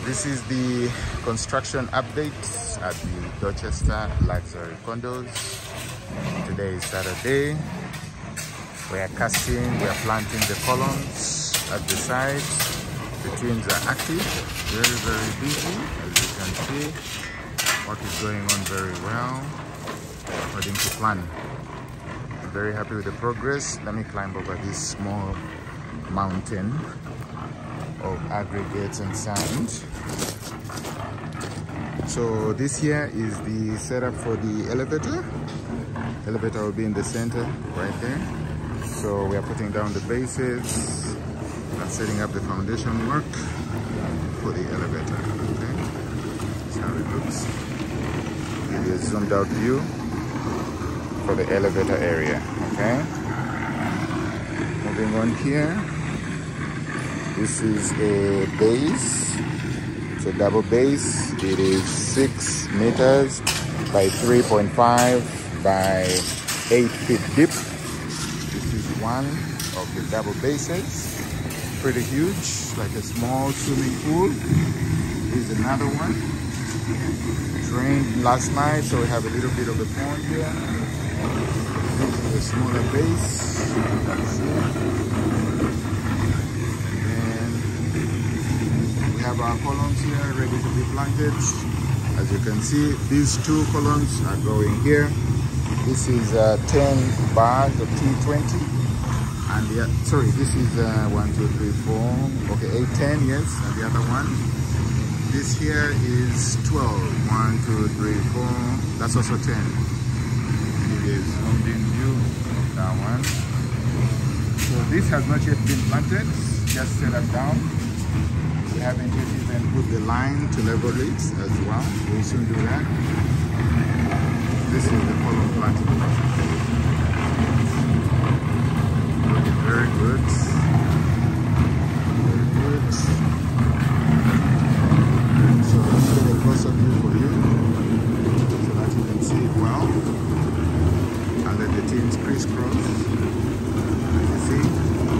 This is the construction update at the Dorchester luxury condos. Today is Saturday. We are planting the columns at the side. The teams are active, very busy. As you can see, work is going on very well according to plan. I'm very happy with the progress. Let me climb over this small mountain of aggregates and sand. So this here is the setup for the elevator. Elevator will be in the center right there. So we are putting down the bases and setting up the foundation work for the elevator. Okay, that's how it looks. Give you a zoomed out view for the elevator area. Okay, moving on here. This is a base. It's a double base. It is 6 meters by 3.5 by 8 feet deep. This is one of the double bases. Pretty huge, like a small swimming pool. Here's another one. It rained last night, so we have a little bit of a pond here. This is a smaller base. Have our columns here ready to be planted. As you can see, these 2 columns are going here. This is 10 bars of T20, and this is 1, 2, 3, 4. Okay, 8, 10, yes, and the other one. This here is 12. 1, 2, 3, 4. That's also 10. Give you a zoomed in view of that one. So this has not yet been planted. Just set up down. We haven't yet even put the line to level it as well. We'll soon do that. This is the column planting process. Looking very good. Very good. So let's get a close-up view for you so that you can see it well. And let the teams crisscross. You see,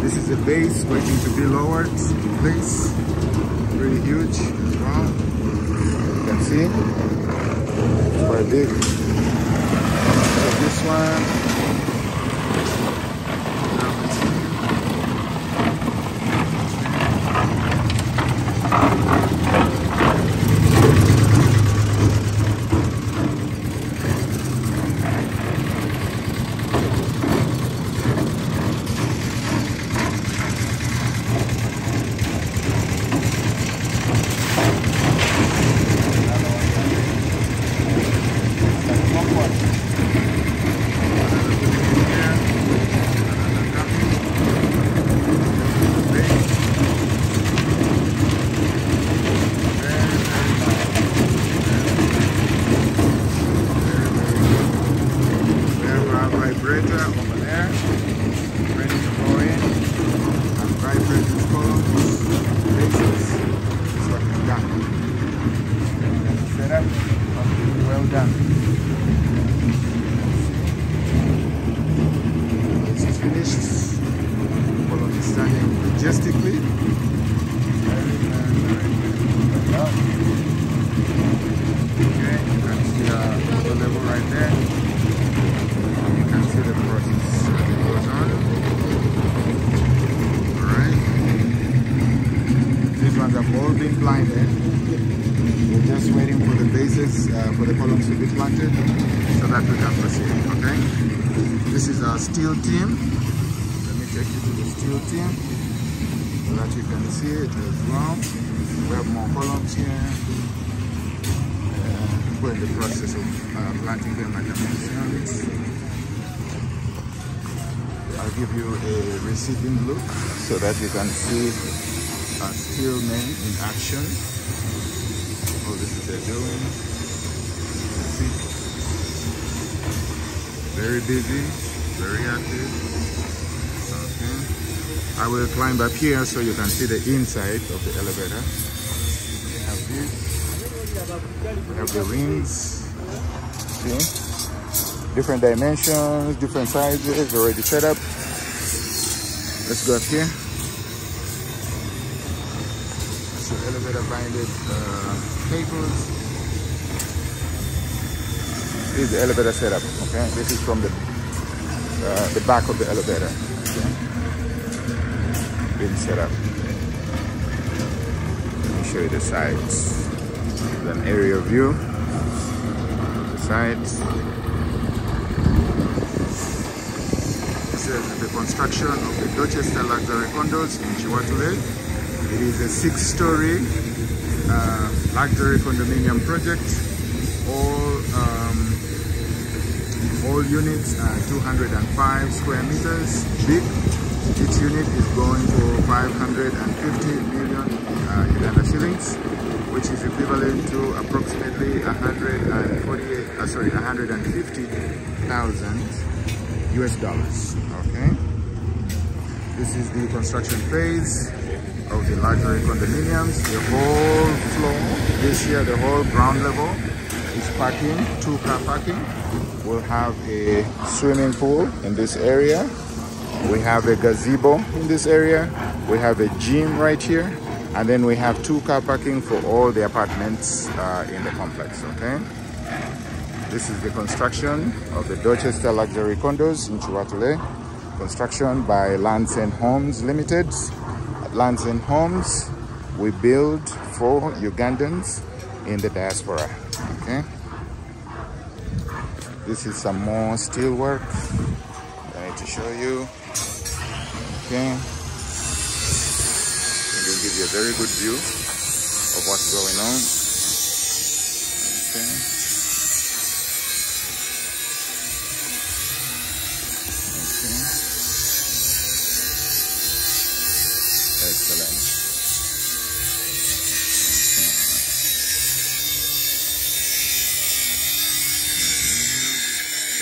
this is the base waiting to be lowered in place. Pretty huge as well. You can see quite big. So this one. Well done. This is finished. Column is standing majestically. Very well. Okay, you can see the level right there. You can see the process as it goes on. Alright. These ones have all been blinded. We're just waiting for the bases, for the columns to be planted so that we can proceed, okay? This is our steel team. Let me take you to the steel team so that you can see it as well. We have more columns here. We're in the process of planting them like I mentioned. I'll give you a receiving look so that you can see our steel men in action. Oh, this is their doing. You see, very busy, very active. Okay, I will climb up here so you can see the inside of the elevator. We have this. We have the rings. See, different dimensions, different sizes already set up. Let's go up here. That's your elevator binded cables. This is the elevator setup. Okay, this is from the back of the elevator. Okay, been set up. Let me show you the sides. An aerial view. The sides. This is the construction of the Dorchester luxury condos in Kiwatule. It is a 6-story luxury condominium project. All units are 205 square meters big. Each unit is going for 550 million Uganda shillings, which is equivalent to approximately 150,000 US dollars. Okay. This is the construction phase of the luxury condominiums. The whole floor this year, the whole ground level is parking, 2-car parking. We'll have a swimming pool in this area. We have a gazebo in this area. We have a gym right here. And then we have 2-car parking for all the apartments in the complex, okay? This is the construction of the Dorchester luxury condos in Kiwatule. Construction by Landsend Homes Limited. At Landsend Homes, we build for Ugandans in the diaspora, okay? This is some more steel work I need to show you, okay? Will give you a very good view of what's going on. Okay. Okay. Excellent. Okay.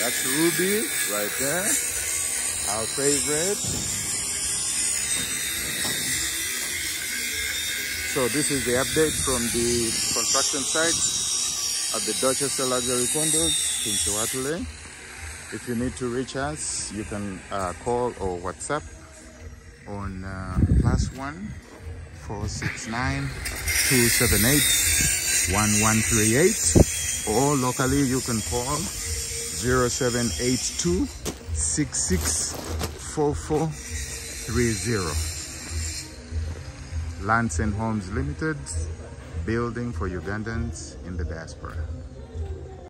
That's Ruby right there, our favorite. So this is the update from the construction site at the Dorchester luxury condos in Kiwatule. If you need to reach us, you can call or WhatsApp on +1 469 278 1138, or locally you can call 0782 664430. Landsend Homes Limited, building for Ugandans in the diaspora.